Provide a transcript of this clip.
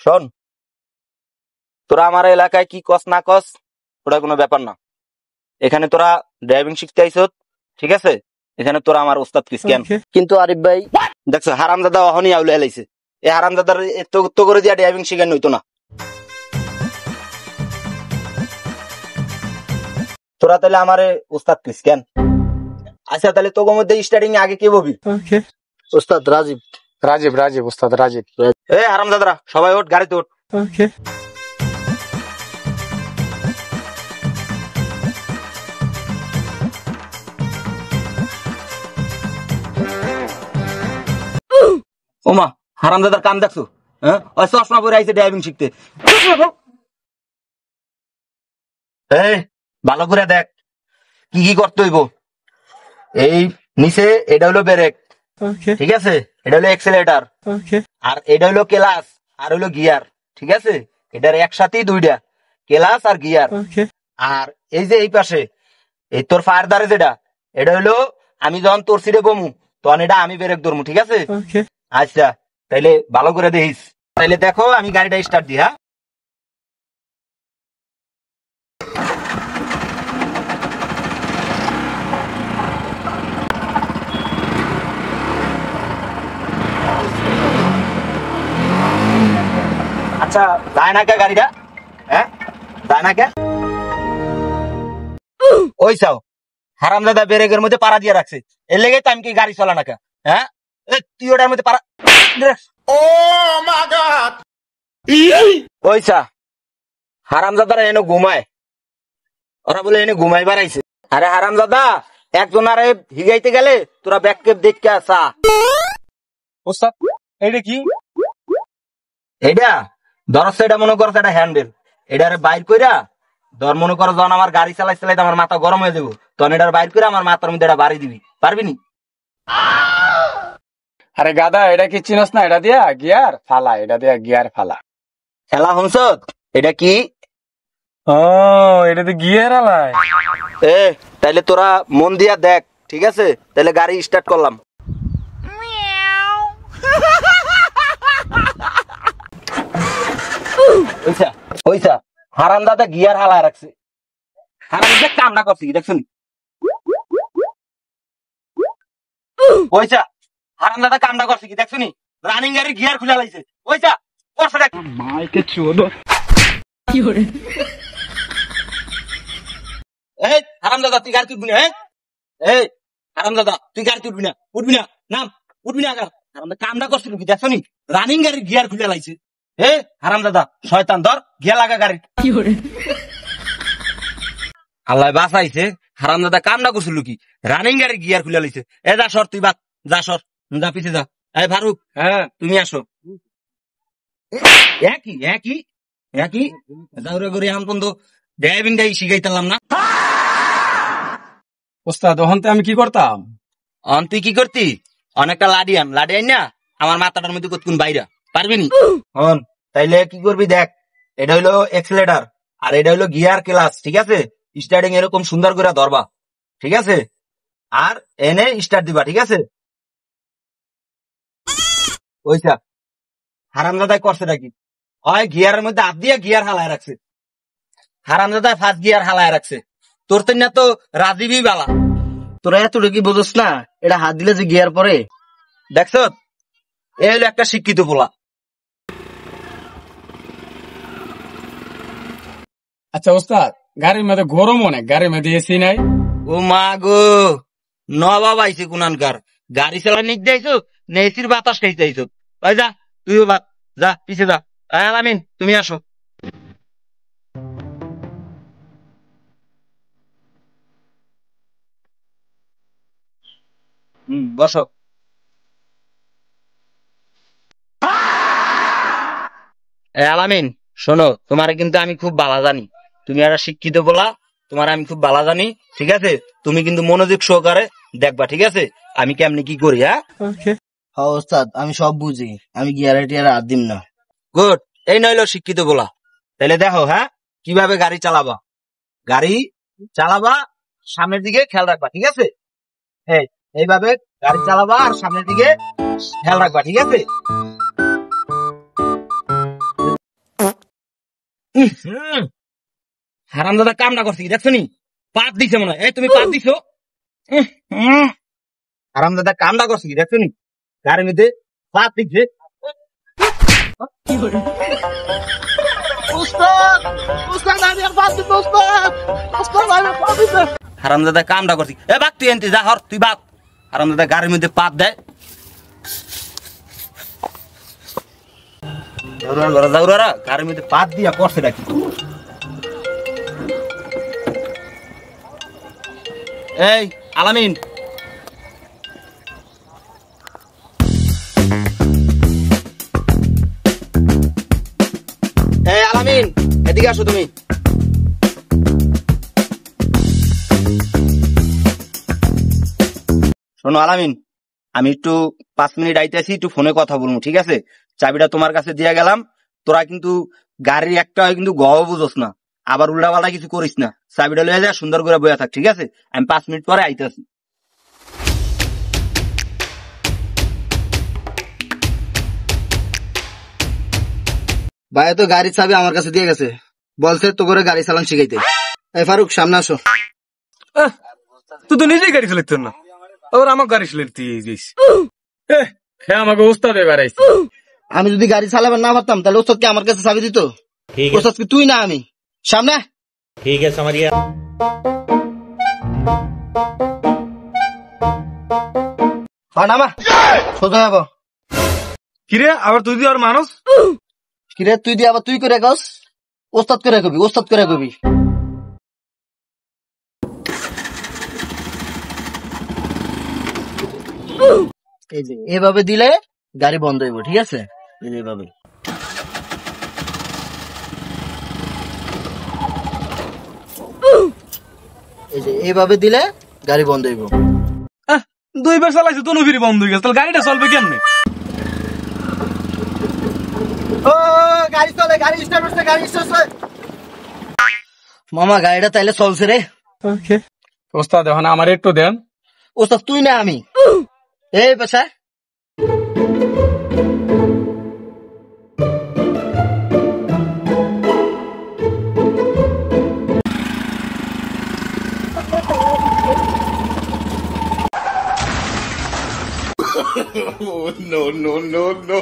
শোন, তোরা আমার এলাকায় কি কস না কস ওটা কোনো ব্যাপার না। এখানে তোরা ড্রাইভিং শিখতে আইছ, ঠিক আছে? এখানে তোরা আমার ওস্তাদ কিস কেন? কিন্তু আরিফ ভাই দেখছো হারামজাদা অহনি আউলে হেলাইছে। এই হারামজাদার এত করে দিয়া ড্রাইভিং শিখানো হইতো না। তোরা তাহলে আমারে ওস্তাদ কিস কেন? আচ্ছা তাহলে তোর মধ্যে স্টার্টিং আগে কে বলবি? ওস্তাদ রাজীব। রাজীব ওস্তাদ রাজীব। এই হারামজাদারা সবাই ওঠ, গাড়িতে ওঠ। ওমা, হারামজাদার কান দেখছো? হ্যাঁ, ওই চশমা পরে আইছে ড্রাইভিং শিখতে। এই ভালো করে দেখ কি কি করতে হইব। এই নিচে এটা হলো ব্রেক, ঠিক আছে? এটা হলো এক্সেলেটর, আর এটা হলো ক্লাচ আর হলো গিয়ার, ঠিক আছে? এটার একসাথেই দুইটা, ক্লাচ আর গিয়ার। আর এই যে এই পাশে এই তোর ফায়ার দ্বারে যেটা, এটা হলো আমি যখন তোর সিটে বমু তখন এটা আমি ব্রেক ধরবো, ঠিক আছে? আচ্ছা তাইলে ভালো করে দেখিস। তাইলে দেখো আমি গাড়িটা স্টার্ট দিই। হ্যাঁ, আচ্ছা যায় না কে গাড়িটা? হ্যাঁ যায় না কে? ওই চাও হারামজাদা ব্রেকের মধ্যে পাড়া দিয়ে রাখছে, এর লেগে তো আমি কি গাড়ি চলা না কে? হ্যাঁ, তুই ওটার মধ্যে পাড়া ওইসা হারামজাদারা এনে ঘুমায়, ওরা বলে এনে ঘুমাই বাড়াইছে। আরে হারামজাদা একজন আরে হিগাইতে গেলে তোরা ব্যাককেপ দেখতে আসা। ওস্তাদ এইটা কি? এইটা ধরস, এটা মনে করছে এটা হ্যান্ডেল, এটারে বাইর কইরা ধর, মনে করো যখন আমার গাড়ি চালাই চালাইতে আমার মাথা গরম হয়ে যাবো তখন এটার বাইর করে আমার মাথার মধ্যে এটা বাড়ি দিবি, পারবি নি? আরে গাদা, এটা কি চিনস না? এটা দিয়া গিয়ার ফালা, এটা দিয়া গিয়ার ফালা। খেলা হংস এটা কি? ও, এটা তো গিয়ার আলাই। এ তাইলে তোরা মন দিয়া দেখ, ঠিক আছে? তাইলে গাড়ি স্টার্ট করলাম। ওইসা ওইসা হারামজাদা গিয়ার হালায় রাখছে। হারামজাদা কামটা করছে কি দেখছুন? ওইসা হারামজাদা কামটা করছে কি দেখছুনি? রানিং গাড়ি গিয়ার খুলে লাইছে। ওইসা করছে দেখ। মাইকে চোদো। এই হারামজাদা তুই গাড়ি তুলবি না? হ্যাঁ, এই হারামজাদা তুই গাড়ি তুলবি না, উঠবি না, নাম উঠবি না। হারামজাদা কামটা করছিল কি দেখছুনি? রানিং গাড়ি গিয়ার খুলে লাইছে। এ হারামজাদা শয়তান, ধর গিয়া লাগা গাড়ি। আল্লাহ বাঁচাইছে, হারামজাদা কামটা করছিল কি? রানিং গাড়ি গিয়ার খুলে লাইছে। এ যা সর, তুই বাদ যা, সর যা, পিছে যা। এই ফারুক, হ্যাঁ তুমি আসো। একই একই একই যাওরে করে আম পর্যন্ত ড্রাইভিংটাই শিখাইতাম না। ওস্তাদ ওখান আমি কি করতাম? তুই কি করতি? অনেকটা লাডি আন না আমার মাথাটার মধ্যে কতক্ষণ বাইরা, পারবি নি? হন তাইলে কি করবি দেখ, এটা হইলো এক্সেলেটর আর এটা হইলো গিয়ার ক্লাচ, ঠিক আছে? স্টার্টিং এরকম সুন্দর করে ধরবা, ঠিক আছে? আর এনে স্টার্ট দিবা, ঠিক আছে? ওইসা হারামজাদাই করছে নাকি? হয় গিয়ারের মধ্যে হাত দিয়ে গিয়ার হালায় রাখছে। হারামজাদাই ফার্স্ট গিয়ার হালায় রাখছে। তোর তো না তো রাজীবই বালা। তোরা এতটুকু কি বুঝছ না? এটা হাত দিলে যে গিয়ার পরে। দেখছ, এ হলো একটা শিক্ষিত পোলা। আচ্ছা ওস্তাদ, গাড়ির মধ্যে গরম অনেক, গাড়ির মধ্যে এসি নাই। ও মা গো, নবাব আইছে কুনানকার। গাড়ি চালা নিক যাইছো, নেসির বাতাস খাইতে আইছো। ভাই যা, তুইও বাদ যা, পিছে যা। আলামিন তুমি আসো। বসো। আলামিন শোনো, তোমার কিন্তু আমি খুব ভালো জানি, তুমি একটা শিক্ষিত বলা, তোমার আমি খুব ভালো জানি, ঠিক আছে? তুমি কিন্তু মনোযোগ সহকারে দেখবা, ঠিক আছে? আমি কেমনি কি করি। হ্যাঁ হ্যাঁ ওস্তাদ, আমি সব বুঝি, আমি গিয়ারে টিয়ারে হাত দিম না। গুড, এই নইলো শিক্ষিত বলা। তাহলে দেখো, হ্যাঁ কিভাবে গাড়ি চালাবা। গাড়ি চালাবা, সামনের দিকে খেয়াল রাখবা, ঠিক আছে? হ্যাঁ, এইভাবে গাড়ি চালাবা আর সামনের দিকে খেয়াল রাখবা, ঠিক আছে? হারাম দাদা কামটা করছি দেখছো নি, পাত দিছে মনে হয়। এই তুমি পাত দিছো, হারাম দাদা কামটা করছি দেখছো নি, গাড়ির মধ্যে পাত দিছে। হারাম দাদা কামটা করছি। এ বাক তুই এনতে যা, হর তুই বাক। হারাম দাদা গাড়ির মধ্যে পাত দেয়। দাউরা গাড়ির মধ্যে পাত দিয়া করছে নাকি? এই আলামিন, এই আলামিন, এদিকে আসো তুমি। শোনো আলামিন, আমি একটু 5 মিনিট আইতেছি, একটু ফোনে কথা বলবো, ঠিক আছে? চাবিটা তোমার কাছে দিয়ে গেলাম। তোরা কিন্তু গাড়ির একটা কিন্তু গহ বুঝোস না, আবার উল্টাপাল্টা কিছু করিস না। চাবিটা লয়ে যা, সুন্দর করে বইয়া থাক, ঠিক আছে? আমি 5 মিনিট পরে আইতেছি। ভাই তো গাড়ির চাবি আমার কাছে দিয়ে গেছে, বলছে তো করে গাড়ি চালান শিখাইতে। এই ফারুক সামনে আসো। তুই তো নিজেই গাড়ি চালাইতে না, আবার আমার গাড়ি চালাইতে যাইস। হ্যাঁ, আমাকে উস্তাদ এবার আইছে। আমি যদি গাড়ি চালাবার না পারতাম তাহলে ওস্তাদ কি আমার কাছে চাবি দিত? ওস্তাদ কি তুই না আমি? সামনে ठीक है समझ गया। নামা সোজা যাবো। কিরে আবার তুই দিয়ে আর মানুষ? কিরে তুই দিয়ে আবার তুই করে গস? ওস্তাদ করে কবি, ওস্তাদ করে কবি। এই যে এভাবে দিলে গাড়ি বন্ধ হইব, ঠিক আছে? এই যে এভাবে। এই যে এইভাবে দিলে গাড়ি বন্ধ হইব। 2 বার চালাইছে তো ফিরি বন্ধ হয়ে গেছে, তাহলে গাড়িটা চলবে কেমনে? ও গাড়ি চলে, গাড়ি স্টার্ট হচ্ছে, গাড়ি স্টার্ট হচ্ছে। মামা গাড়িটা তাইলে চলছে রে। ওস্তাদ এখন আমার একটু দেন। ওস্তাদ তুই না আমি। এই পেশা No, no, no, no.